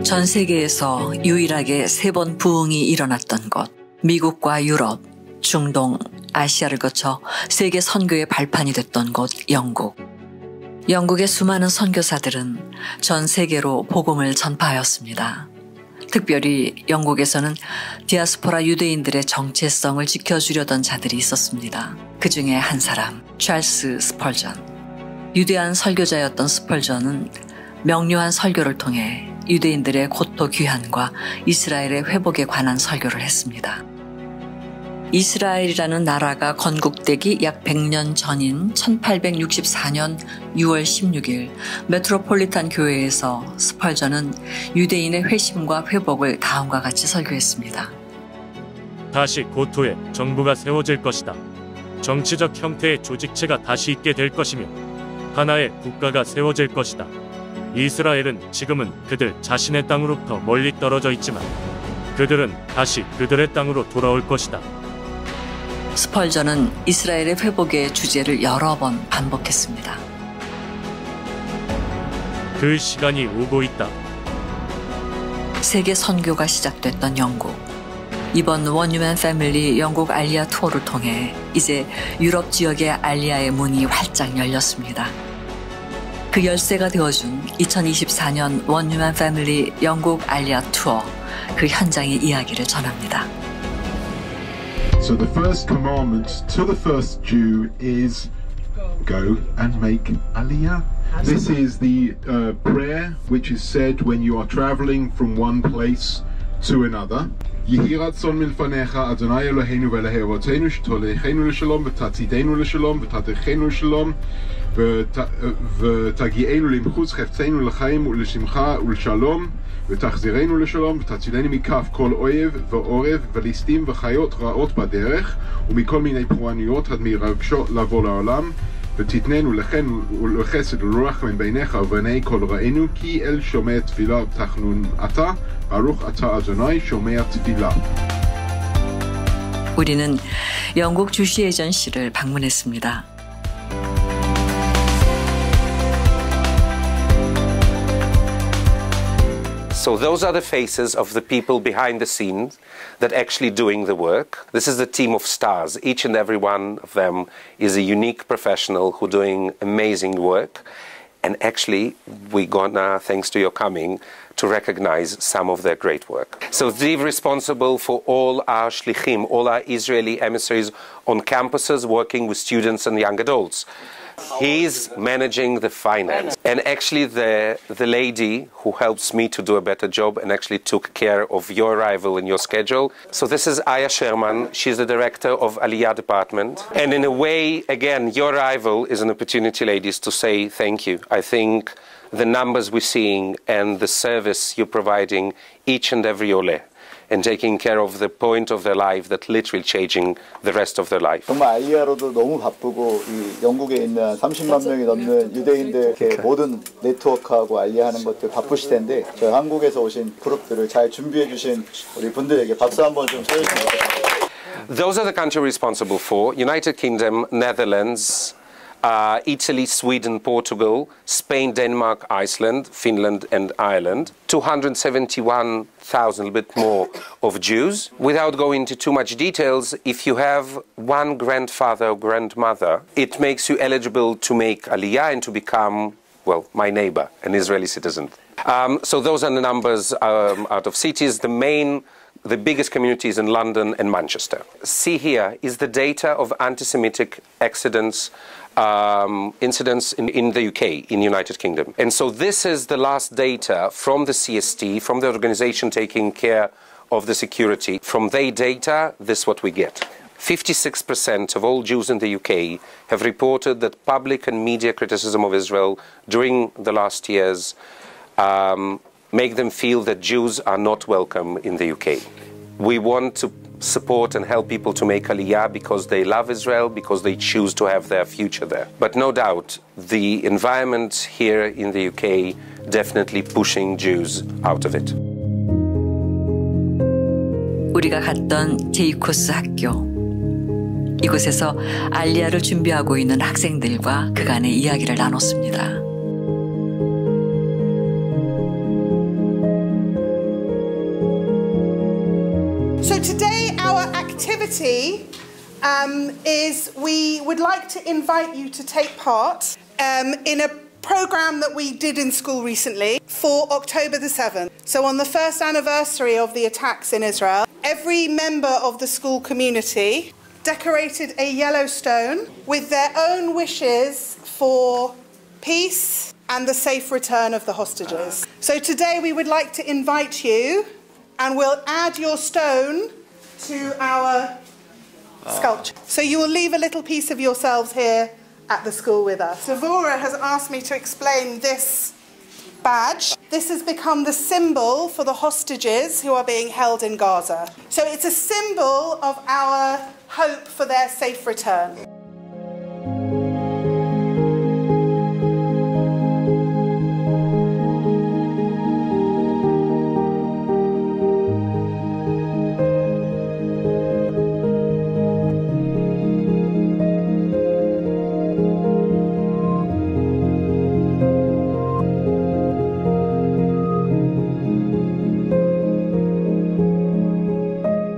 전 세계에서 유일하게 3번 부흥이 일어났던 곳, 미국과 유럽, 중동, 아시아를 거쳐 세계 선교의 발판이 됐던 곳 영국. 영국의 수많은 선교사들은 전 세계로 복음을 전파하였습니다. 특별히 영국에서는 디아스포라 유대인들의 정체성을 지켜주려던 자들이 있었습니다. 그 중에 한 사람, 찰스 스펄전. 유대한 설교자였던 스펄전은 명료한 설교를 통해 유대인들의 고토 귀환과 이스라엘의 회복에 관한 설교를 했습니다. 이스라엘이라는 나라가 건국되기 약 100년 전인 1864년 6월 16일 메트로폴리탄 교회에서 스펄전은 유대인의 회심과 회복을 다음과 같이 설교했습니다. 다시 고토에 정부가 세워질 것이다. 정치적 형태의 조직체가 다시 있게 될 것이며 하나의 국가가 세워질 것이다. 이스라엘은 지금은 그들 자신의 땅으로부터 멀리 떨어져 있지만 그들은 다시 그들의 땅으로 돌아올 것이다. 스펄전은 이스라엘의 회복의 주제를 여러 번 반복했습니다. 그 시간이 오고 있다. 세계 선교가 시작됐던 영국. 이번 원유맨 패밀리 영국 알리아 투어를 통해 이제 유럽 지역의 알리아의 문이 활짝 열렸습니다. 그 열쇠가 되어준 2024년 원유맨 패밀리 영국 알리아 투어, 그 현장의 이야기를 전합니다. So the first commandment to the first Jew is go and make aliyah. This is the prayer which is said when you are traveling from one place to another. יהי רצון מלפניך, אדוני אלוהינו ואלוהי אבותינו, שתוליכנו לשלום ותצעידנו לשלום ותדריכנו לשלום ותגיענו למחוץ חפצנו לחיים ולשמחה ולשלום ותחזירנו לשלום ותצילנו מכף כל אויב ועורב וליסטים וחיות רעות בדרך ומכל מיני פורענויות עד מרגשות לבוא לעולם ותתננו לכן ולחסד ולרחם בעיניך ובעיני כל רעינו כי אל שומע תפילה תחנון אתה ברוך אתה אדוני שומע תפילה. 우리는 영국 주시 에이전시를 방문했습니다. So those are the faces of the people behind the scenes that actually doing the work. This is the team of stars. Each and every one of them is a unique professional who doing amazing work. And actually, we're gonna, thanks to your coming, to recognize some of their great work. So they're responsible for all our shlichim, all our Israeli emissaries on campuses working with students and young adults. He's managing the finance. And actually the lady who helps me to do a better job and actually took care of your arrival and your schedule. So this is Aya Sherman. She's the director of Aliyah department. And in a way, again, your arrival is an opportunity, ladies, to say thank you. I think the numbers we're seeing and the service you're providing each and every ole and taking care of the point of their life that literally changing the rest of their life. 정말 알리아로도 너무 바쁘고 이 영국에 있는 30만 명이 넘는 유대인들 이렇게 모든 네트워크하고 알리아하는 것들 바쁘실 텐데 저희 한국에서 오신 그룹들을 잘 준비해 주신 우리 분들에게 박수 한번 좀 쳐주시면 좋겠습니다. Those are the countries responsible for United Kingdom, Netherlands, Italy, Sweden, Portugal, Spain, Denmark, Iceland, Finland and Ireland. 271,000, a bit more, of Jews. Without going into too much details, if you have one grandfather or grandmother, it makes you eligible to make Aliyah and to become, well, my neighbor, an Israeli citizen. So those are the numbers out of cities. The biggest communities in London and Manchester. See here is the data of anti-Semitic incidents in the UK, in the United Kingdom. And so this is the last data from the CST, from the organization taking care of the security. From their data, this is what we get. 56% of all Jews in the UK have reported that public and media criticism of Israel during the last years make them feel that Jews are not welcome in the UK. We want to support and help people to make Aliyah because they love Israel, because they choose to have their future there. But no doubt, the environment here in the UK definitely pushing Jews out of it. 우리가 갔던 제이코스 학교. 이곳에서 알리아를 준비하고 있는 학생들과 그간의 이야기를 나눴습니다. activity is we would like to invite you to take part in a program that we did in school recently for October the 7th. So on the first anniversary of the attacks in Israel, every member of the school community decorated a yellow stone with their own wishes for peace and the safe return of the hostages. So today we would like to invite you, and we'll add your stone to our sculpture. So you will leave a little piece of yourselves here at the school with us. Devora has asked me to explain this badge. This has become the symbol for the hostages who are being held in Gaza. So it's a symbol of our hope for their safe return.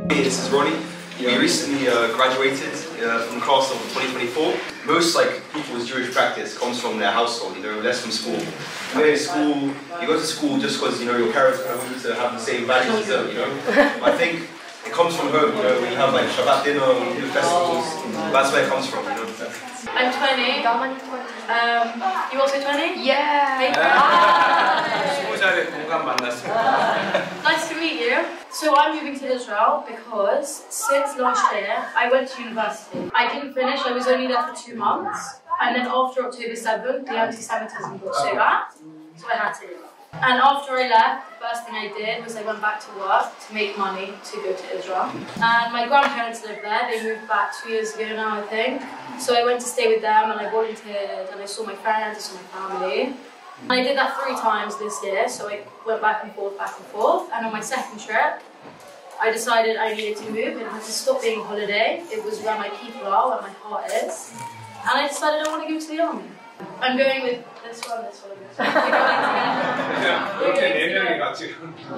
This is Ronnie. We recently graduated from the class of 2024. Most people's Jewish practice comes from their household, less from school. You go to school just because your parents want you to have the same values as them, But I think it comes from home, when you have Shabbat dinner, when you do festivals, that's where it comes from, I'm 20. You also 20? Yeah. Nice to meet you. So I'm moving to Israel because since last year I went to university. I didn't finish, I was only there for 2 months. And then after October 7th, the anti-Semitism got so bad, so I had to leave. And after I left, the first thing I did was I went back to work to make money to go to Israel. And my grandparents live there. They moved back 2 years ago now, I think. So I went to stay with them and I volunteered and I saw my friends, I saw my family. And I did that 3 times this year, so I went back and forth. And on my second trip, I decided I needed to move and had to stop being a holiday. It was where my people are, where my heart is. And I decided I want to go to the army. I'm going with this one, this one. We're going together.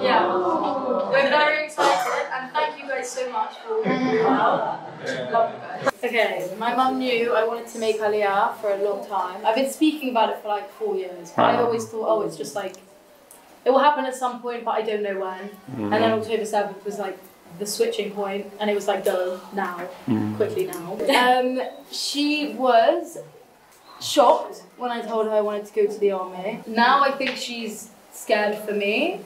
Yeah, we're very excited, and thank you guys so much for all your help. Love you guys. Okay, my mum knew I wanted to make Aliyah for a long time. I've been speaking about it for 4 years, but I always thought, oh, it's just it will happen at some point, but I don't know when. And then October 7th was the switching point, and it was go now, quickly now. She was shocked when I told her I wanted to go to the army. Now I think she's scared for me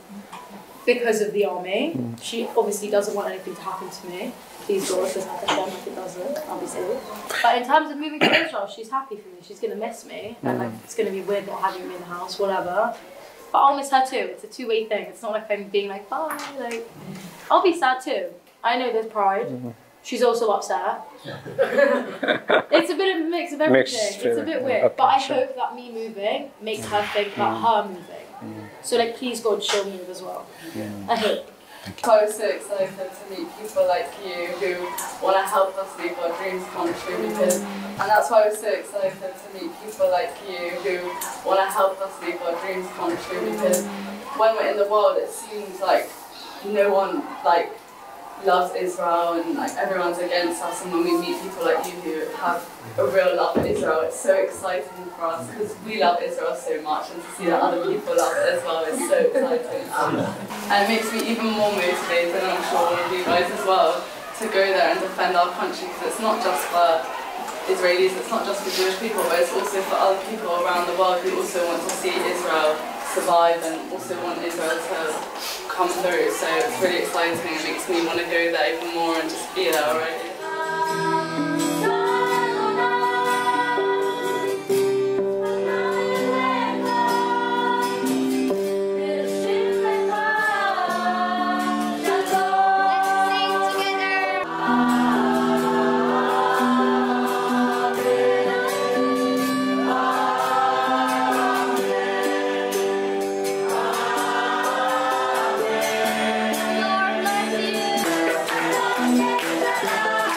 because of the army. She obviously doesn't want anything to happen to me. Please God, doesn't have to share like it doesn't, I'll be safe. But in terms of moving to Israel, she's happy for me. She's going to miss me, and it's going to be weird not having me in the house, whatever. But I'll miss her too. It's a two-way thing. It's not like I'm being bye. I'll be sad too. I know there's pride. She's also upset. It's a bit of a mix of everything. It's a bit weird. But I hope that me moving makes her think about her moving. So please God, she'll move as well. I hope. I was so excited to meet people like you who want to help us make our dreams come true, and that's why I was so excited to meet people like you who want to help us make our dreams come true, because when we're in the world it seems like no one loves Israel and everyone's against us, and when we meet people like you who have a real love for Israel, it's so exciting for us because we love Israel so much, and to see that other people love it as well is so exciting. And it makes me even more motivated, and I'm sure all of you guys as well, to go there and defend our country, because it's not just for Israelis, it's not just for Jewish people, but it's also for other people around the world who also want to see Israel survive and also want Israel to come through. So it's really exciting. It makes me want to go there even more and just be there already. Lord bless you.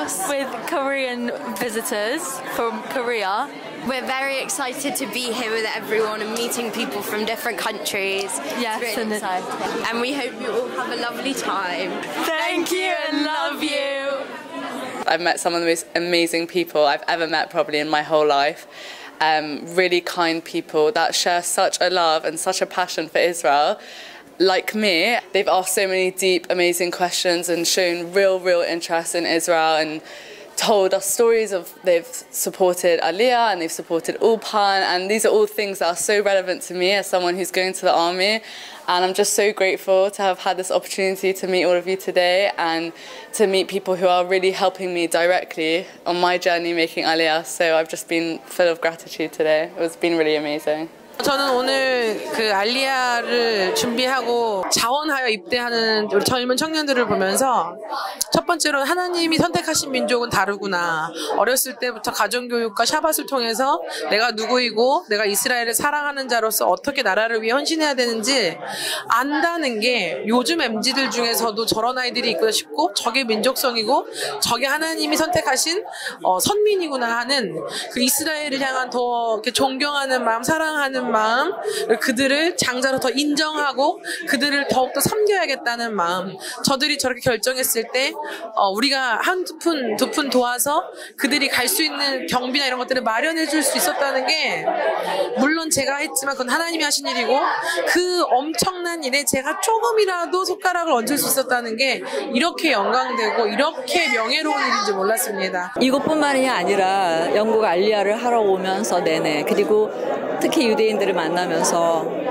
class with Korean visitors from Korea. We're very excited to be here with everyone and meeting people from different countries. Yes, it's really exciting. And we hope you all have a lovely time. Thank you and love you. I've met some of the most amazing people I've ever met probably in my whole life. Really kind people that share such a love and such a passion for Israel. Like me, they've asked so many deep, amazing questions and shown real interest in Israel and told us stories of they've supported Aliyah and they've supported Ulpan, and these are all things that are so relevant to me as someone who's going to the army. And I'm just so grateful to have had this opportunity to meet all of you today and to meet people who are really helping me directly on my journey making Aliyah. So I've just been full of gratitude today. It's been really amazing. 저는 오늘 그 알리야를 준비하고 자원하여 입대하는 우리 젊은 청년들을 보면서 첫 번째로 하나님이 선택하신 민족은 다르구나. 어렸을 때부터 가정교육과 샤밧을 통해서 내가 누구이고 내가 이스라엘을 사랑하는 자로서 어떻게 나라를 위해 헌신해야 되는지 안다는 게 요즘 MZ들 중에서도 저런 아이들이 있구나 싶고 저게 민족성이고 저게 하나님이 선택하신 선민이구나 하는 그 이스라엘을 향한 더 이렇게 존경하는 마음, 사랑하는 마음, 그들을 장자로 더 인정하고 그들을 더욱더 섬겨야겠다는 마음. 저들이 저렇게 결정했을 때 우리가 한 두 푼 도와서 그들이 갈 수 있는 경비나 이런 것들을 마련해 줄 수 있었다는 게 물론 제가 했지만 그건 하나님이 하신 일이고 그 엄청난 일에 제가 조금이라도 손가락을 얹을 수 있었다는 게 이렇게 영광되고 이렇게 명예로운 일인지 몰랐습니다. 이것뿐만이 아니라 영국 알리야를 하러 오면서 내내 그리고 특히 유대인들을 만나면서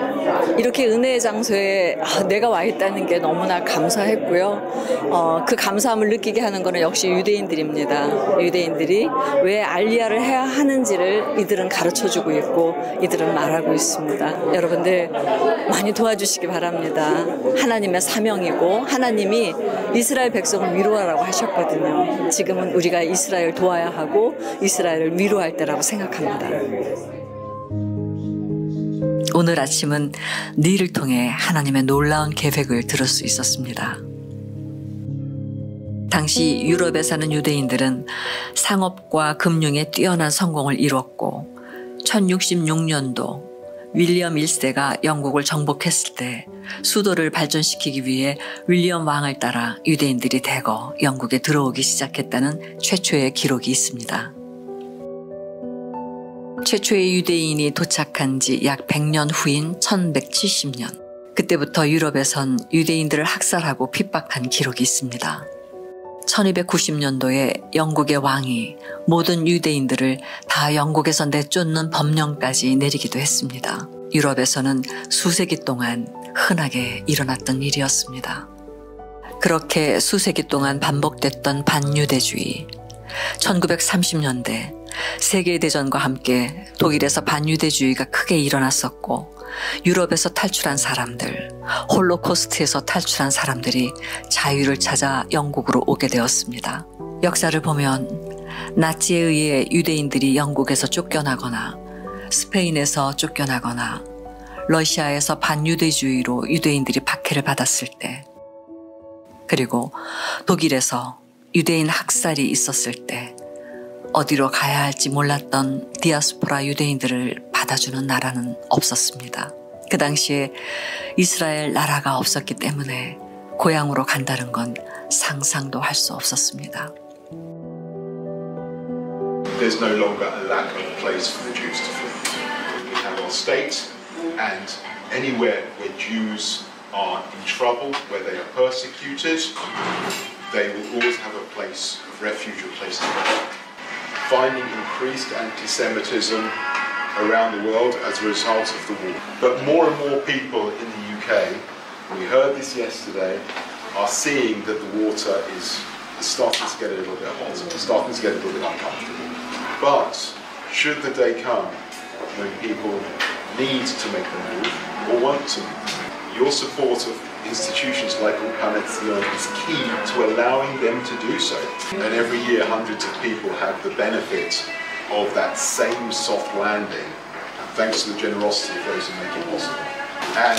이렇게 은혜의 장소에 내가 와 있다는 게 너무나 감사했고요. 그 감사함을 느끼게 하는 것은 역시 유대인들입니다. 유대인들이 왜 알리야를 해야 하는지를 이들은 가르쳐주고 있고 이들은 말하고 있습니다. 여러분들 많이 도와주시기 바랍니다. 하나님의 사명이고 하나님이 이스라엘 백성을 위로하라고 하셨거든요. 지금은 우리가 이스라엘 도와야 하고 이스라엘을 위로할 때라고 생각합니다. 오늘 아침은 니를 통해 하나님의 놀라운 계획을 들을 수 있었습니다. 당시 유럽에 사는 유대인들은 상업과 금융에 뛰어난 성공을 이뤘고 1066년도 윌리엄 1세가 영국을 정복했을 때 수도를 발전시키기 위해 윌리엄 왕을 따라 유대인들이 대거 영국에 들어오기 시작했다는 최초의 기록이 있습니다. 최초의 유대인이 도착한 지 약 100년 후인 1170년. 그때부터 유럽에선 유대인들을 학살하고 핍박한 기록이 있습니다. 1290년도에 영국의 왕이 모든 유대인들을 다 영국에서 내쫓는 법령까지 내리기도 했습니다. 유럽에서는 수세기 동안 흔하게 일어났던 일이었습니다. 그렇게 수세기 동안 반복됐던 반유대주의. 1930년대 세계대전과 함께 독일에서 반유대주의가 크게 일어났었고 유럽에서 탈출한 사람들, 홀로코스트에서 탈출한 사람들이 자유를 찾아 영국으로 오게 되었습니다. 역사를 보면 나치에 의해 유대인들이 영국에서 쫓겨나거나 스페인에서 쫓겨나거나 러시아에서 반유대주의로 유대인들이 박해를 받았을 때 그리고 독일에서 유대인 학살이 있었을 때 어디로 가야 할지 몰랐던 디아스포라 유대인들을 받아주는 나라는 없었습니다. 그 당시에 이스라엘 나라가 없었기 때문에 고향으로 간다는 건 상상도 할 수 없었습니다. There's no longer a lack of place for the Jews to flee. We have our state, and anywhere where Jews are in trouble, where they are persecuted, they will always have a place of refuge, a place to go. Finding increased anti-Semitism around the world as a result of the war. But more and more people in the UK, we heard this yesterday, are seeing that the water is starting to get a little bit hot, starting to get a little bit uncomfortable. But should the day come when people need to make the move or want to move, your support of institutions like Ulpan Etzion is key to allowing them to do so. And every year hundreds of people have the benefit of that same soft landing thanks to the generosity of those who make it possible. And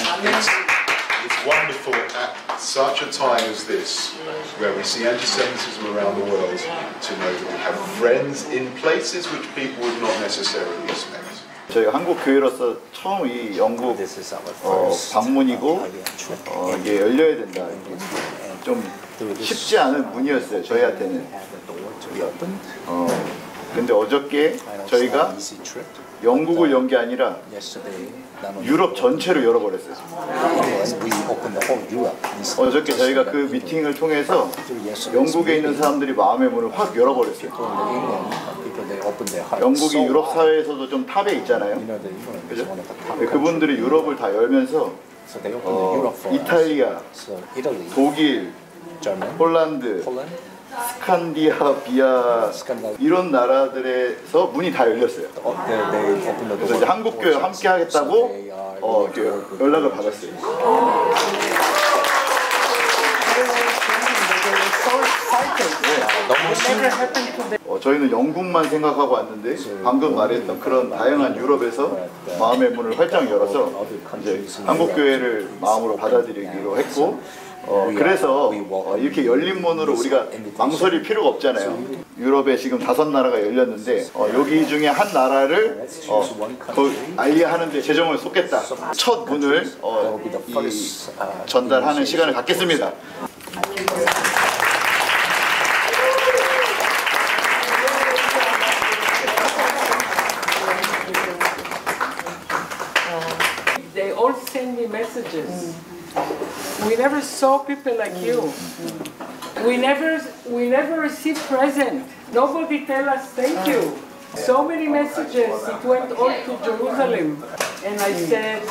it's wonderful at such a time as this, where we see anti-Semitism around the world, to know that we have friends in places which people would not necessarily expect. 저희 한국 교회로서 처음 이 영국 방문이고 이게 열려야 된다. 좀 쉽지 않은 문이었어요. 저희한테는. 근데 어저께 저희가 영국을 연 게 아니라 유럽 전체로 열어버렸어요. 어저께 저희가 그 미팅을 통해서 영국에 있는 사람들이 마음의 문을 확 열어버렸어요. 영국이 유럽 사회에서도 좀 탑에 있잖아요. 그죠? 그분들이 유럽을 다 열면서 이탈리아, 독일, 홀란드, 스칸디나비아 이런 나라들에서 문이 다 열렸어요. 그래서 이제 한국교회 함께 하겠다고 연락을 받았어요. 저희는 영국만 생각하고 왔는데 방금 말했던 그런 다양한 유럽에서 마음의 문을 활짝 열어서 이제 한국교회를 마음으로 받아들이기로 했고 그래서 이렇게 열린 문으로 우리가 망설일 필요가 없잖아요. 유럽에 지금 5나라가 열렸는데 여기 중에 한 나라를 알리하는 데 재정을 쏟겠다. 첫 문을 전달하는 시간을 갖겠습니다. They all send me messages. We never saw people like you. We never received present. Nobody tell us thank you. So many messages. It went all to Jerusalem, and I said,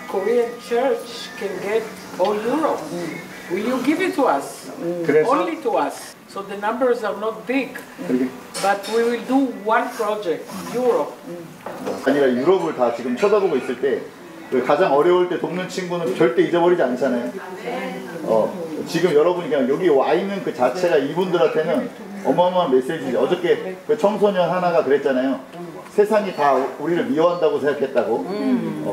Korean church can get all Europe. Will you give it to us? Only to us. So the numbers are not big, but we will do one project, Europe. 아니라 유럽을 다 지금 쳐다보고 있을 때 가장 어려울 때 돕는 친구는 절대 잊어버리지 않잖아요. 지금 여러분이 그냥 여기 와 있는 그 자체가 이분들한테는 어마어마한 메시지죠. 어저께 그 청소년 하나가 그랬잖아요. 세상이 다 우리를 미워한다고 생각했다고.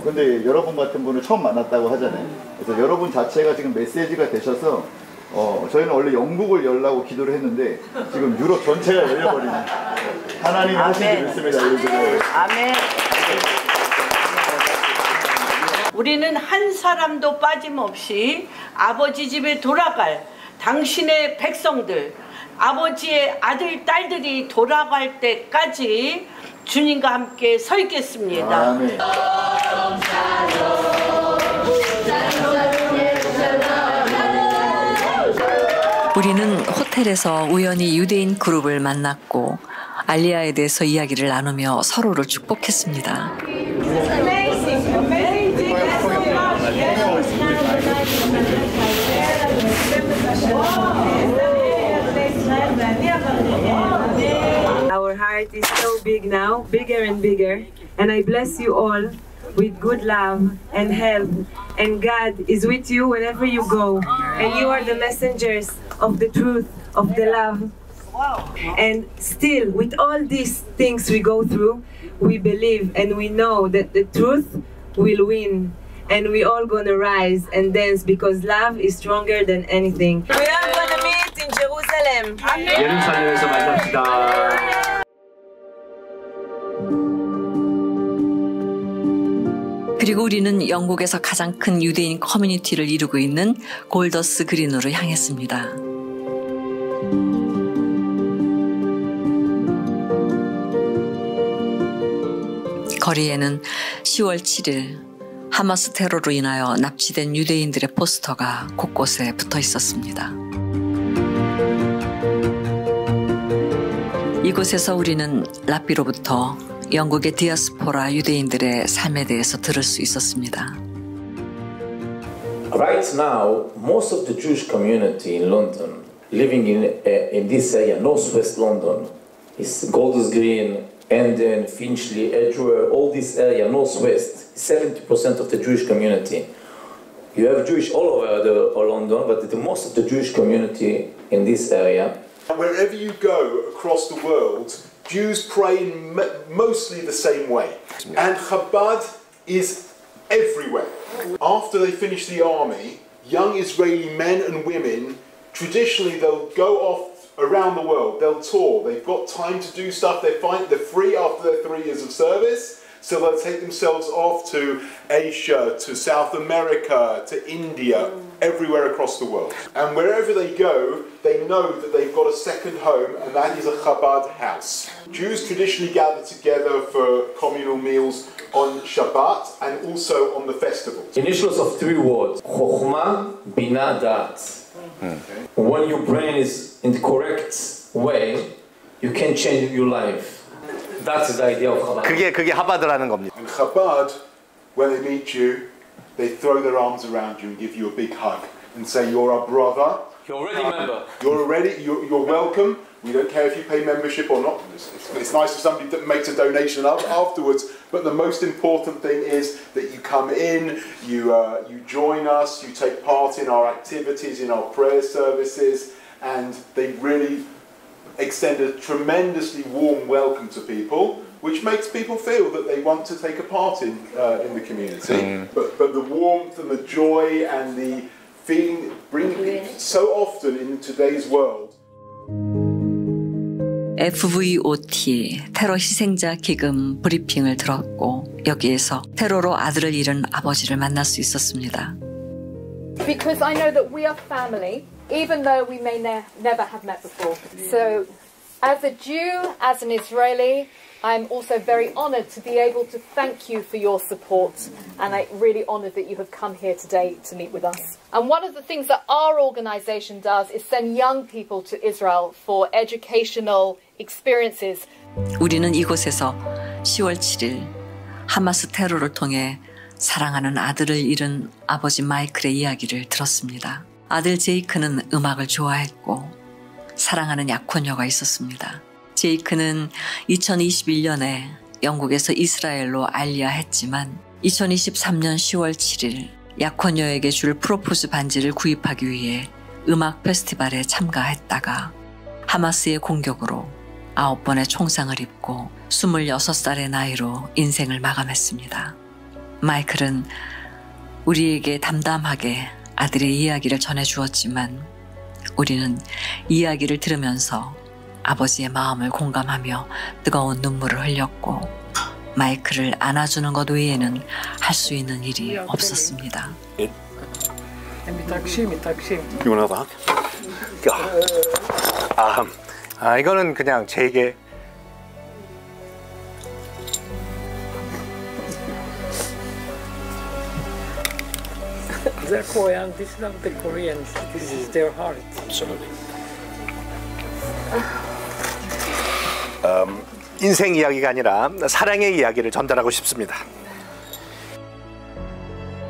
근데 여러분 같은 분을 처음 만났다고 하잖아요. 그래서 여러분 자체가 지금 메시지가 되셔서 저희는 원래 영국을 열라고 기도를 했는데 지금 유럽 전체가 열려버리는 하나님이 하신 줄 믿습니다. 아멘. 우리는 한 사람도 빠짐없이 아버지 집에 돌아갈 당신의 백성들, 아버지의 아들, 딸들이 돌아갈 때까지 주님과 함께 서 있겠습니다. 아멘. 우리는 호텔에서 우연히 유대인 그룹을 만났고 알리아에 대해서 이야기를 나누며 서로를 축복했습니다. Our heart is so big now, bigger and bigger, and I bless you all with good love and help, and God is with you whenever you go, and you are the messengers of the truth, of the love. And still, with all these things we go through, we believe and we know that the truth will win, and we all gonna rise and dance because love is stronger than anything. We are gonna meet in Jerusalem. 예루살렘에서 만납시다. 그리고 우리는 영국에서 가장 큰 유대인 커뮤니티를 이루고 있는 골더스 그린으로 향했습니다. 거리에는 10월 7일 하마스 테러로 인하여 납치된 유대인들의 포스터가 곳곳에 붙어 있었습니다. 이곳에서 우리는 랍비로부터 영국의 디아스포라 유대인들의 삶에 대해서 들을 수 있었습니다. Right now, most of the Jewish community in London, living in this area, northwest London, is Golders Green, Hendon, Finchley, Edgware, all this area, northwest, 70% of the Jewish community. You have Jewish all over London, but the most of the Jewish community in this area. Wherever you go across the world, Jews pray in mostly the same way. And Chabad is everywhere. After they finish the army, young Israeli men and women, traditionally they'll go off around the world, they'll tour, they've got time to do stuff, they're free after their 3 years of service, so they'll take themselves off to Asia, to South America, to India, everywhere across the world. And wherever they go, they know that they've got a second home, and that is a Chabad house. Jews traditionally gather together for communal meals on Shabbat and also on the festivals. Initials of 3 words: Chokhmah, Binah, Da'at. When your brain is in the correct way, you can change your life. That's the idea of Chabad. 그게 하바드라는 겁니다. And Chabad, when they meet you, they throw their arms around you and give you a big hug and say, "You're our brother. You're already a member. You're welcome. We don't care if you pay membership or not. It's nice if somebody makes a donation afterwards. But the most important thing is that you come in, you join us, you take part in our activities, in our prayer services, and they really extend a tremendously warm welcome to people, which makes people feel that they want to take a part in the community. But the warmth and the joy and the feeling bring so often in today's world. FVOT 테러 희생자 기금 브리핑을 들었고 여기에서 테러로 아들을 잃은 아버지를 만날 수 있었습니다. Because I know that we are family, even though we may never have met before. So, as a Jew, as an Israeli, I'm also very honoured to be able to thank you for your support, and I'm really honoured that you have come here today to meet with us. And one of the things that our organisation does is send young people to Israel for educational experiences. 우리는 이곳에서 10월 7일 하마스 테러를 통해 사랑하는 아들을 잃은 아버지 마이클의 이야기를 들었습니다. 아들 제이크는 음악을 좋아했고 사랑하는 약혼녀가 있었습니다. 제이크는 2021년에 영국에서 이스라엘로 알리아했지만 2023년 10월 7일 약혼녀에게 줄 프로포즈 반지를 구입하기 위해 음악 페스티벌에 참가했다가 하마스의 공격으로 9번의 총상을 입고 26살의 나이로 인생을 마감했습니다. 마이클은 우리에게 담담하게 아들의 이야기를 전해주었지만 우리는 이야기를 들으면서 아버지의 마음을 공감하며 뜨거운 눈물을 흘렸고 마이클을 안아주는 것 외에는 할 수 있는 일이 없었습니다. 이거는 그냥 제게 They're Korean. This is not the Koreans. This is their heart. Absolutely. 인생 이야기가 아니라 사랑의 이야기를 전달하고 싶습니다.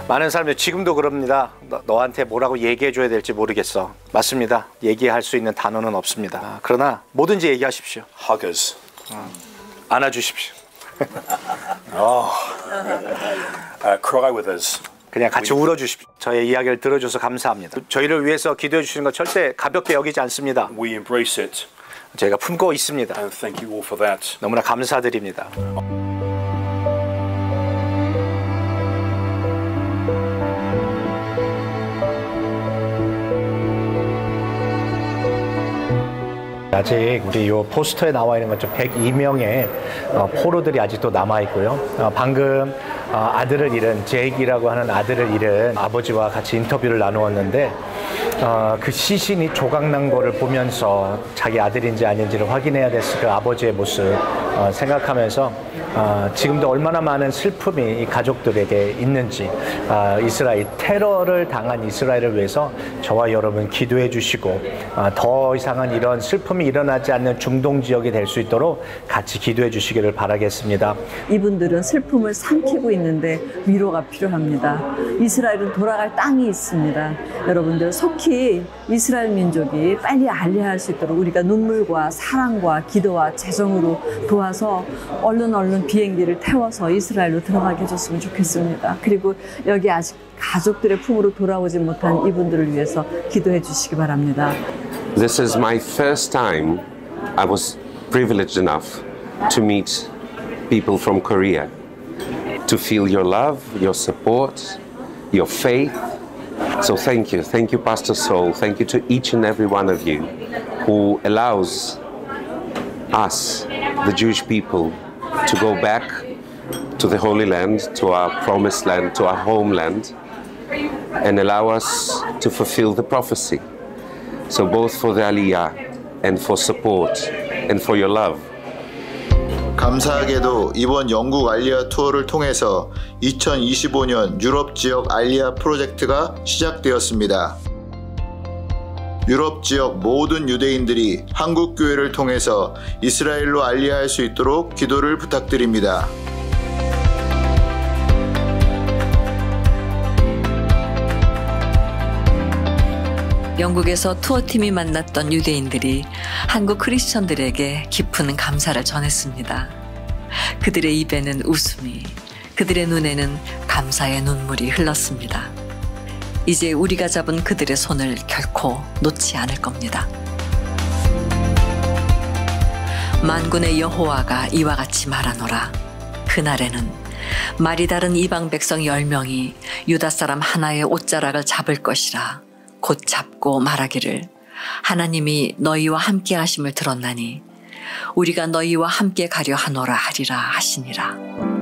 많은 사람들이 지금도 그럽니다. 너한테 뭐라고 얘기해줘야 될지 모르겠어. 맞습니다. 얘기할 수 있는 단어는 없습니다. 그러나 뭐든지 얘기하십시오. Huggers. 안아주십시오. Cry with us. 그냥 같이 울어주십시오. 저의 이야기를 들어줘서 감사합니다. 저희를 위해서 기도해 주시는 것 절대 가볍게 여기지 않습니다. We embrace it. 저희가 품고 있습니다. And thank you all for that. 너무나 감사드립니다. 아직 우리 요 포스터에 나와 있는 것처럼 102명의 포로들이 아직도 남아 있고요. 방금 아들을 잃은 제이크라고 하는 아들을 잃은 아버지와 같이 인터뷰를 나누었는데 그 시신이 조각난 거를 보면서 자기 아들인지 아닌지를 확인해야 됐을 그 아버지의 모습 생각하면서 지금도 얼마나 많은 슬픔이 이 가족들에게 있는지 이스라엘 테러를 당한 이스라엘을 위해서 저와 여러분 기도해 주시고 더 이상은 이런 슬픔이 일어나지 않는 중동 지역이 될 수 있도록 같이 기도해 주시기를 바라겠습니다. 이분들은 슬픔을 삼키고 있는데 위로가 필요합니다. 이스라엘은 돌아갈 땅이 있습니다. 여러분들 속히 이스라엘 민족이 빨리 알리할 수 있도록 우리가 눈물과 사랑과 기도와 재정으로 도와서 얼른 비행기를 태워서 이스라엘로 들어가게 해줬으면 좋겠습니다. 그리고 여기 아직 가족들의 품으로 돌아오지 못한 이분들을 위해서 기도해 주시기 바랍니다. This is my first time I was privileged enough to meet people from Korea. to feel your love, your support, your faith. So thank you, Pastor Saul. Thank you to each and every one of you who allows us, the Jewish people, to go back to the Holy Land, to our promised land, to our homeland, and allow us to fulfill the prophecy. So both for the Aliyah and for support and for your love. 감사하게도 이번 영국 알리아 투어를 통해서 2025년 유럽 지역 알리아 프로젝트가 시작되었습니다. 유럽 지역 모든 유대인들이 한국 교회를 통해서 이스라엘로 알리아할 수 있도록 기도를 부탁드립니다. 영국에서 투어팀이 만났던 유대인들이 한국 크리스천들에게 깊은 감사를 전했습니다. 그들의 입에는 웃음이, 그들의 눈에는 감사의 눈물이 흘렀습니다. 이제 우리가 잡은 그들의 손을 결코 놓지 않을 겁니다. 만군의 여호와가 이와 같이 말하노라. 그날에는 말이 다른 이방 백성 10명이 유다 사람 하나의 옷자락을 잡을 것이라. 곧 잡고 말하기를 하나님이 너희와 함께 하심을 들었나니 우리가 너희와 함께 가려 하노라 하리라 하시니라.